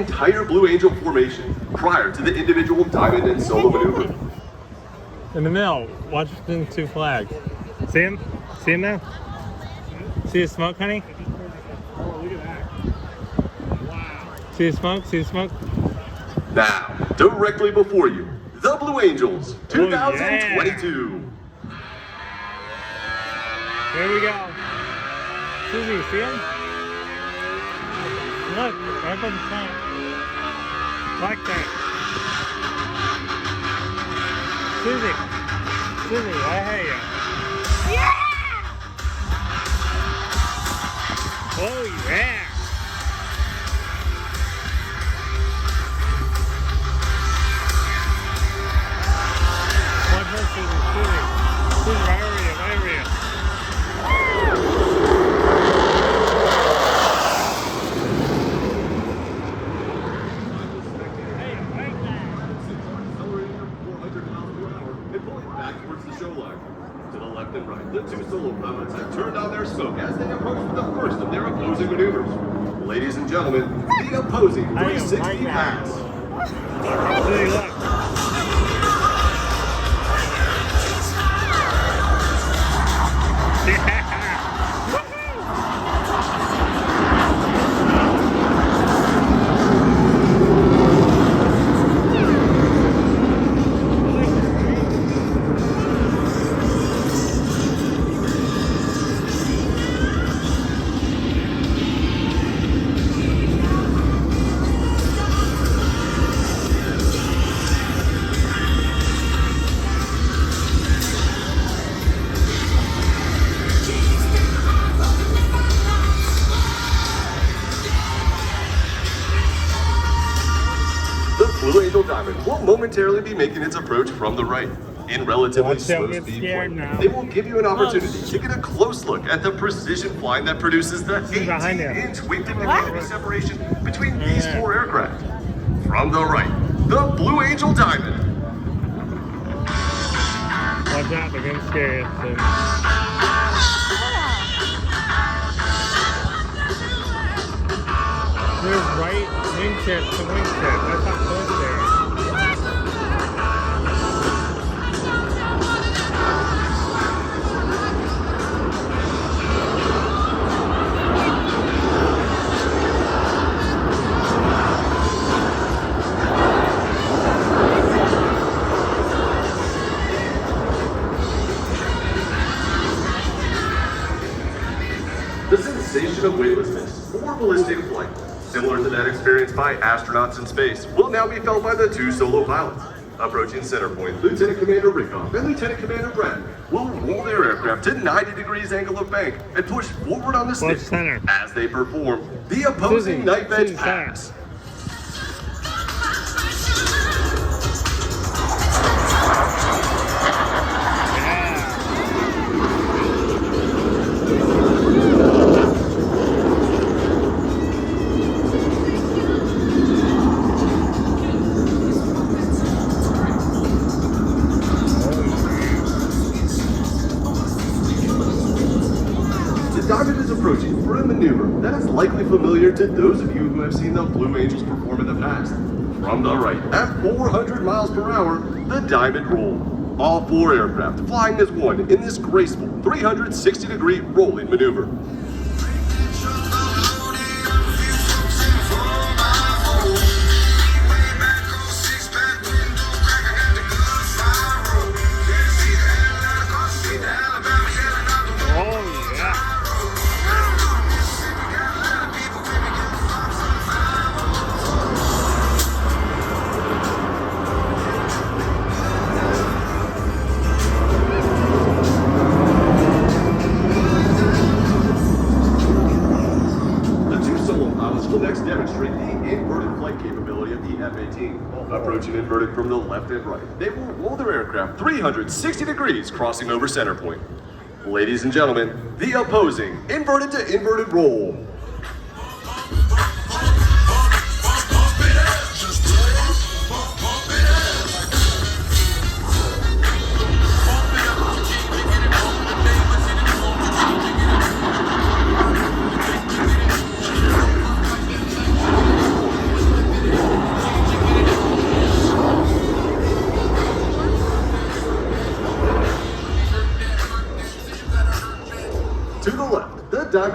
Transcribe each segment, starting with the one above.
entire Blue Angel formation prior to the individual diamond and solo maneuver. In the middle, watch the two flags. See him? See him now? See the smoke, honey? Oh, look at that. Wow. See the smoke? See the smoke? Now, directly before you, the Blue Angels 2022. Here we go. Susie, see him? Look, right by the front. Black tank. Susie, right ahead of you. Yeah! Oh yeah! Watch her, Susie, right over you, right over you. And right. The two solo pilots have turned on their smoke as they approach the first of their opposing maneuvers. Ladies and gentlemen, the opposing 360 pass. Hey, look. Yeah. Blue Angel Diamond will momentarily be making its approach from the right. In relatively slow get speed scared flight, now. they will give you an opportunity to get a close look at the precision flying that produces the behind you. 18-inch weight degree separation between these four aircraft. From the right, the Blue Angel Diamond. Watch out, they're gonna scare you. There's right wingtip to wingtip. That's not close there. The sensation of weightlessness or ballistic flight, similar to that experienced by astronauts in space, will now be felt by the two solo pilots. Approaching center point, Lieutenant Commander Rickoff and Lieutenant Commander Brett will roll their aircraft to 90 degrees angle of bank and push forward on the stick center? as they perform the opposing night edge pass. The Diamond is approaching for a maneuver that is likely familiar to those of you who have seen the Blue Angels perform in the past. From the right, at 400 miles per hour, the Diamond roll. All four aircraft flying as one in this graceful 360-degree rolling maneuver. Demonstrate the inverted flight capability of the F-18. Approaching inverted from the left and right, they will roll their aircraft 360 degrees, crossing over center point. Ladies and gentlemen, the opposing inverted to inverted roll.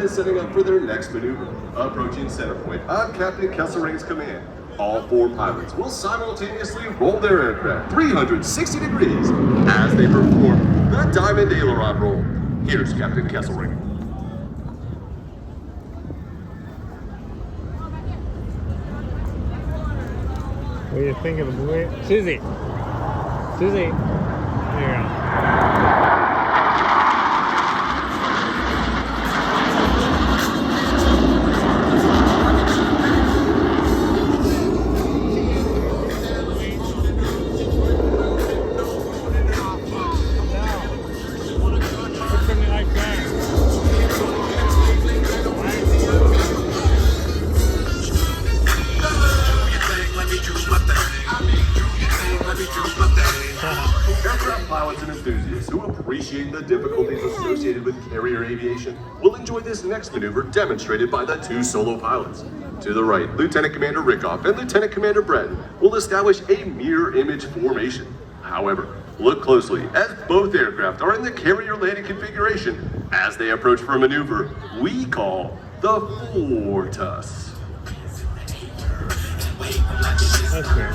is setting up for their next maneuver. Approaching center point on Captain Kesselring's command, all 4 pilots will simultaneously roll their aircraft 360 degrees as they perform the Diamond Aileron roll. Here's Captain Kesselring. What do you think of the blue? Susie! Susie! There you go. Aircraft pilots and enthusiasts who appreciate the difficulties associated with carrier aviation will enjoy this next maneuver demonstrated by the 2 solo pilots. To the right, Lieutenant Commander Rickoff and Lieutenant Commander Breton will establish a mirror image formation. However, look closely as both aircraft are in the carrier landing configuration as they approach for a maneuver we call the Fortus. That's good.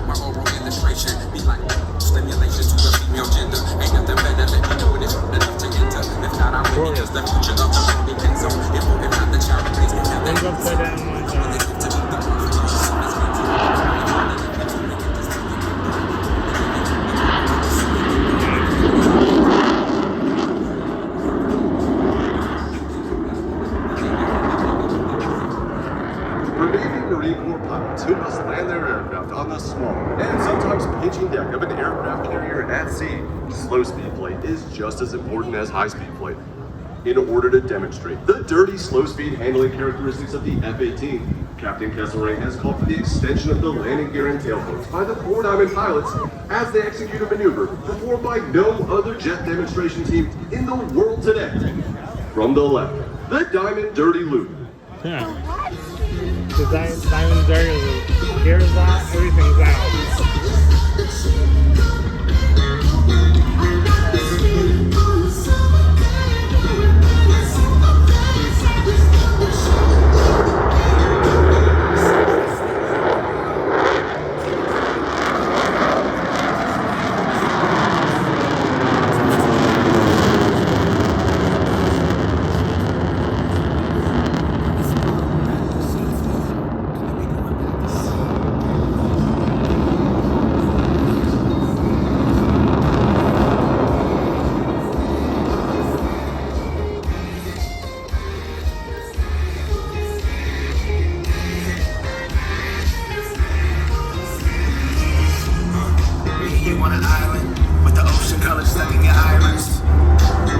My oral illustration be like stimulation to the female gender. Ain't nothing better than me doing it enough to enter. If not, I'm living as the future of the movie can so. If not the child, please can have Things upside down one time. Remaining Marine Corps pilots who must land their aircraft on the small and sometimes pitching deck of an aircraft carrier at sea, slow speed flight is just as important as high speed flight. In order to demonstrate the dirty slow speed handling characteristics of the F-18, Captain Kesselring has called for the extension of the landing gear and tailboats by the 4 Diamond pilots as they execute a maneuver performed by no other jet demonstration team in the world today. From the left, the Diamond Dirty Loop. Yeah. The diamond dirty loop. Gears out, everything's out. You want an island with the ocean color stuck in your iris.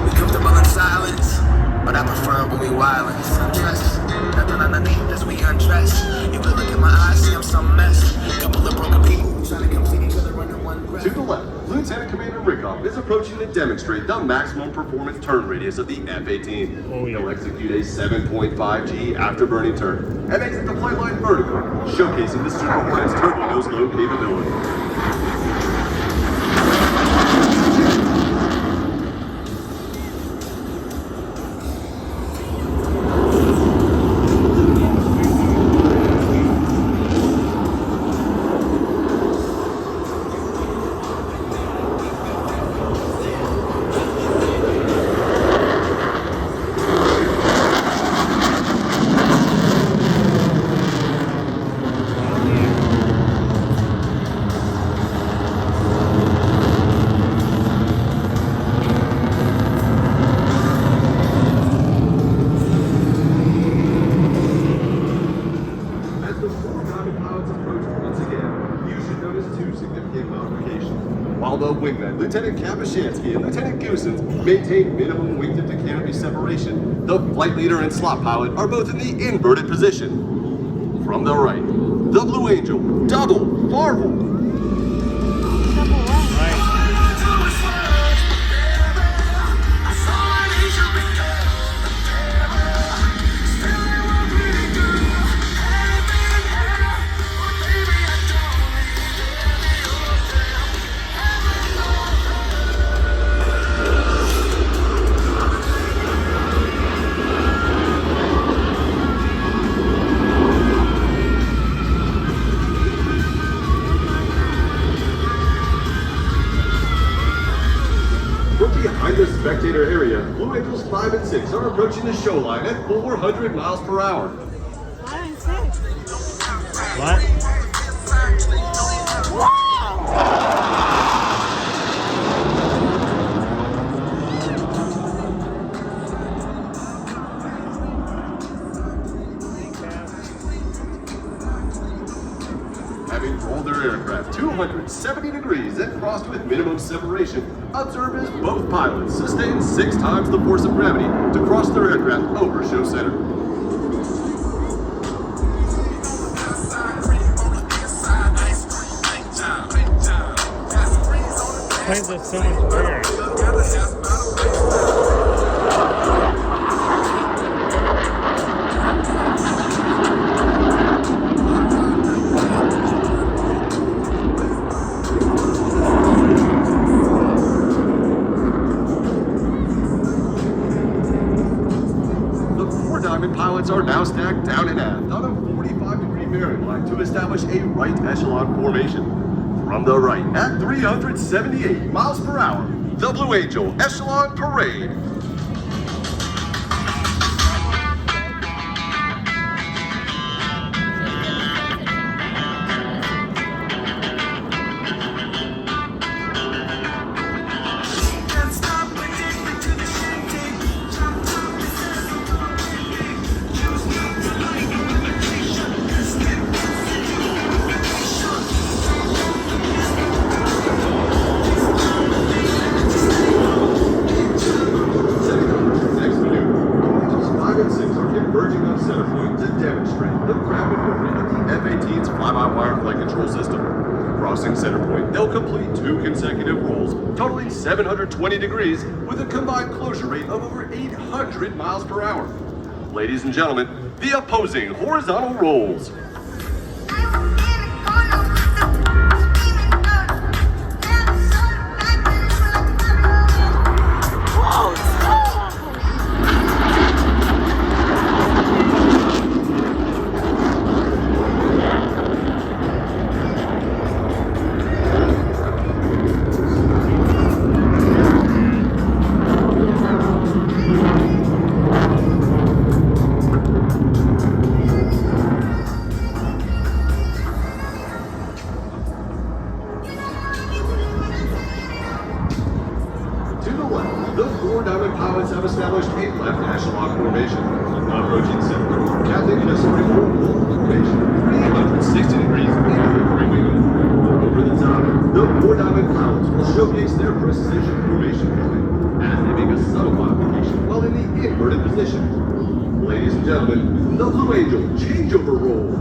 We comfortable in silence, but I prefer when we wildin'. Undress, nothing underneath as we undress. You could look in my eyes, see I'm some mess. Couple of broken people trying to come see each other under one breath. To the left, Lieutenant Commander Rickoff is approaching to demonstrate the maximum performance turn radius of the F-18. Oh, yeah. He'll execute a 7.5 G afterburning turn and exit the flight line vertical, showcasing the Super Hornet's turbo nose low capability. While the wingmen, Lieutenant Kapushansky and Lieutenant Goosens, maintain minimum wingtip to canopy separation, the flight leader and slot pilot are both in the inverted position. From the right, the Blue Angel, double Marvel. Blue Angels 5 and 6 are approaching the show line at 400 miles per hour. 5 and 6. What? Having rolled their aircraft 270 degrees and crossed with minimum separation, observe as both pilots sustain 6 times the force of gravity to cross their aircraft over show center. Planes are so much bigger. Pilots are now stacked down and aft on a 45-degree bearing line to establish a right echelon formation. From the right, at 378 miles per hour, the Blue Angel Echelon Parade. Converging on center point to demonstrate the rapid movement of the F-18's fly-by-wire flight control system. Crossing center point, they'll complete 2 consecutive rolls, totaling 720 degrees with a combined closure rate of over 800 miles per hour. Ladies and gentlemen, the opposing horizontal rolls. The 4 Diamond pilots have established a left echelon formation. Approaching center, Captain necessary for full formation, 360 degrees into the freeway. Over the top, the 4 Diamond pilots will showcase their precision formation point as they make a subtle modification while in the inverted position. Ladies and gentlemen, the Blue Angel changeover roll.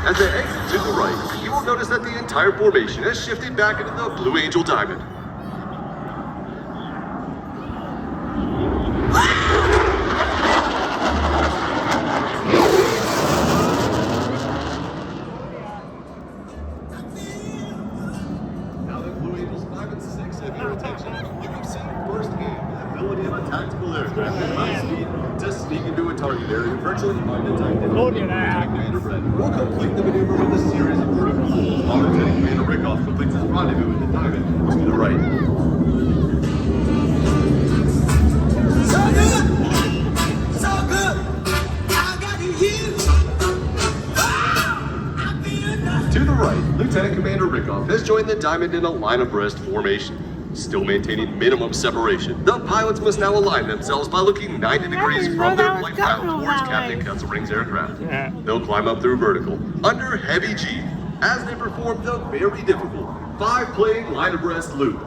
As they exit to the right, you will notice that the entire formation has shifted back into the Blue Angel Diamond. Now that Blue Angels 5 and 6 have your attention, you have seen firsthand the ability of a tactical aircraft at high speed to sneak into a target area and virtually undetected. Look at that. We'll complete the maneuver with a series of vertical rolls while Lieutenant Commander Rickoff completes his rendezvous with the Diamond to the right. So good, so good. I got you here. Wow, I feel nothing. To the right, Lieutenant Commander Rickoff has joined the Diamond in a line abreast formation. Still maintaining minimum separation, the pilots must now align themselves by looking 90 degrees from their flight path towards Captain Kesselring's aircraft. Yeah. They'll climb up through vertical, under heavy G, as they perform the very difficult 5-plane line abreast loop.